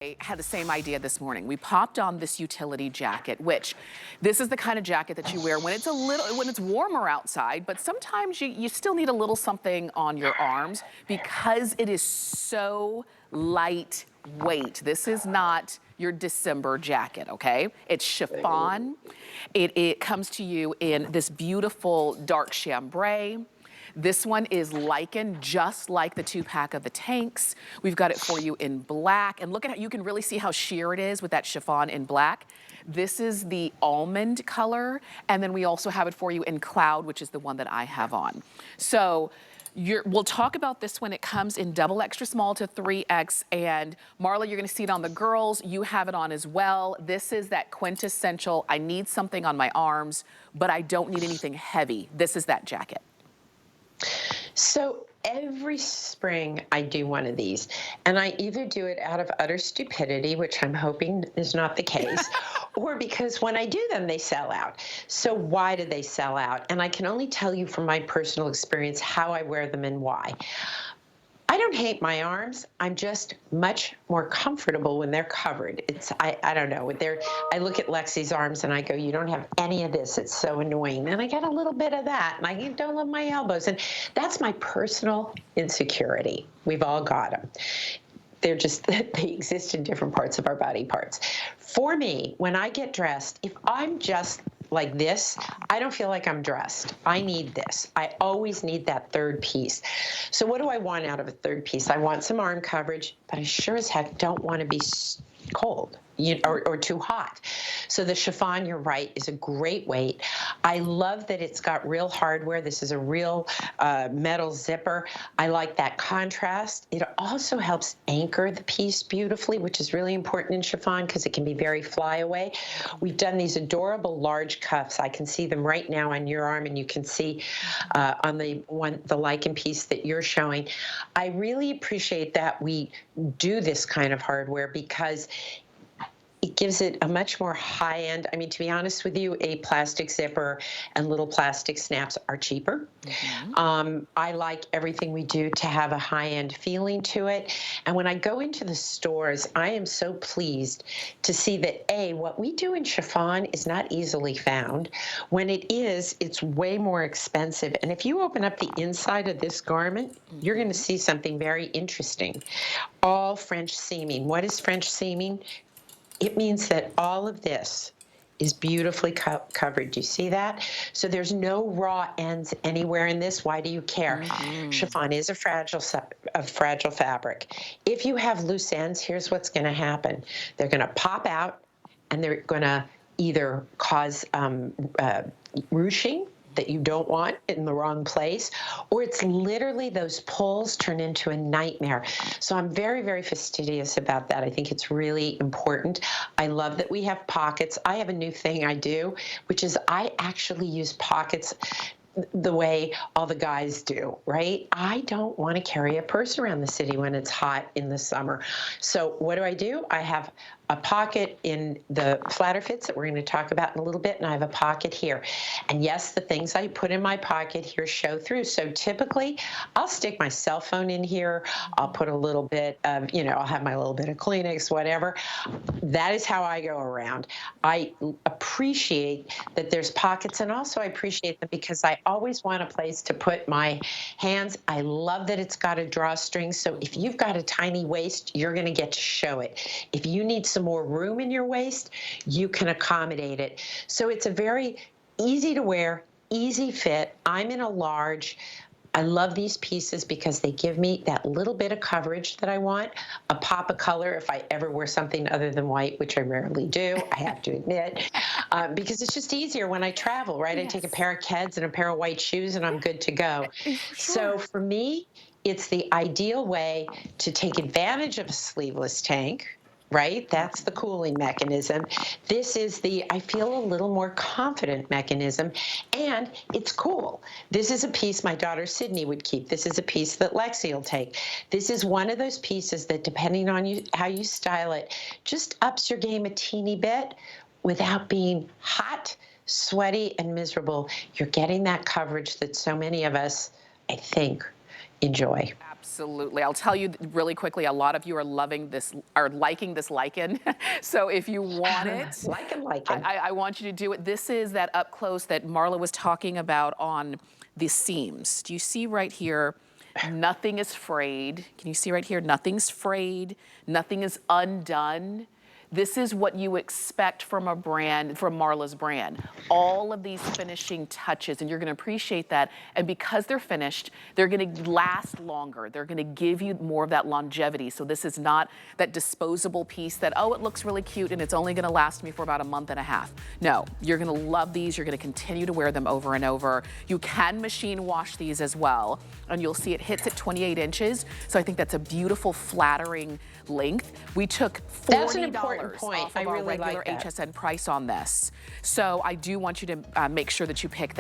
I had the same idea this morning. We popped on this utility jacket, which this is the kind of jacket that you wear when it's warmer outside, but sometimes you still need a little something on your arms because it is so lightweight. This is not your December jacket, okay? It's chiffon. It comes to you in this beautiful dark chambray. This one is lichen, just like the 2-pack of the tanks. We've got it for you in black. And look at how you can really see how sheer it is with that chiffon in black. This is the almond color. And then we also have it for you in cloud, which is the one that I have on. So we'll talk about this when it comes in double extra small to 3X. And Marla, you're gonna see it on the girls. You have it on as well. This is that quintessential, I need something on my arms, but I don't need anything heavy. This is that jacket. So every spring I do one of these, and I either do it out of utter stupidity, which I'm hoping is not the case, or because when I do them, they sell out. So why do they sell out? And I can only tell you from my personal experience how I wear them and why. I don't hate my arms. I'm just much more comfortable when they're covered. I don't know. I look at Lexi's arms and I go, you don't have any of this. It's so annoying. And I get a little bit of that. And I don't love my elbows. And that's my personal insecurity. We've all got them. They're just, they exist in different parts of our body parts. For me, when I get dressed, if I'm just like this, I don't feel like I'm dressed. I need this. I always need that third piece. So what do I want out of a third piece? I want some arm coverage, but I sure as heck don't want to be cold or too hot. So the chiffon, you're right, is a great weight. I love that it's got real hardware. This is a real metal zipper. I like that contrast. It also helps anchor the piece beautifully, which is really important in chiffon because it can be very flyaway. We've done these adorable large cuffs. I can see them right now on your arm, and you can see on the lichen piece that you're showing. I really appreciate that we do this kind of hardware because it gives it a much more high-end. I mean, to be honest with you, a plastic zipper and little plastic snaps are cheaper. Mm-hmm. I like everything we do to have a high-end feeling to it. And when I go into the stores, I am so pleased to see that, A, what we do in chiffon is not easily found. When it is, it's way more expensive. And if you open up the inside of this garment, you're going to see something very interesting. All French seaming. What is French seaming? It means that all of this is beautifully covered. Do you see that? So there's no raw ends anywhere in this. Why do you care? Mm-hmm. Chiffon is a fragile fabric. If you have loose ends, here's what's going to happen. They're going to pop out, and they're going to either cause ruching that you don't want in the wrong place, or it's literally those pulls turn into a nightmare. So I'm very, very fastidious about that. I think it's really important. I love that we have pockets. I have a new thing I do, which is I actually use pockets the way all the guys do, right? I don't want to carry a purse around the city when it's hot in the summer. So what do? I have a pocket in the flatter fits that we're going to talk about in a little bit, and I have a pocket here. And yes, the things I put in my pocket here show through. So typically, I'll stick my cell phone in here. I'll put a little bit of, I'll have my little bit of Kleenex, whatever. That is how I go around. I appreciate that there's pockets, and also I appreciate them because I always want a place to put my hands. I love that it's got a drawstring. So if you've got a tiny waist, you're going to get to show it. If you need some more room in your waist, you can accommodate it. So it's a very easy to wear, easy fit. I'm in a large. I love these pieces because they give me that little bit of coverage that I want, a pop of color if I ever wear something other than white, which I rarely do, I have to admit, because it's just easier when I travel, right? Yes. I take a pair of Keds and a pair of white shoes and I'm good to go. Sure. So for me, it's the ideal way to take advantage of a sleeveless tank, right? That's the cooling mechanism. This is the, I feel a little more confident mechanism, and it's cool. This is a piece my daughter Sydney would keep. This is a piece that Lexi will take. This is one of those pieces that, depending on how you style it, just ups your game a teeny bit without being hot, sweaty, and miserable. You're getting that coverage that so many of us, I think, enjoy. Absolutely. I'll tell you really quickly, a lot of you are loving this, are liking this lichen. So if you want it, Lichen. I want you to do it. This is that up close that Marla was talking about on the seams. Do you see right here? Nothing is frayed. Can you see right here? Nothing's frayed. Nothing is undone. This is what you expect from a brand, from Marla's brand. All of these finishing touches, and you're gonna appreciate that. And because they're finished, they're gonna last longer. They're gonna give you more of that longevity. So this is not that disposable piece that, oh, it looks really cute and it's only gonna last me for about a month and a half. No, you're gonna love these. You're gonna continue to wear them over and over. You can machine wash these as well. And you'll see it hits at 28 inches. So I think that's a beautiful, flattering length. We took $40 point. off of our regular HSN price on this. So I do want you to make sure that you pick that.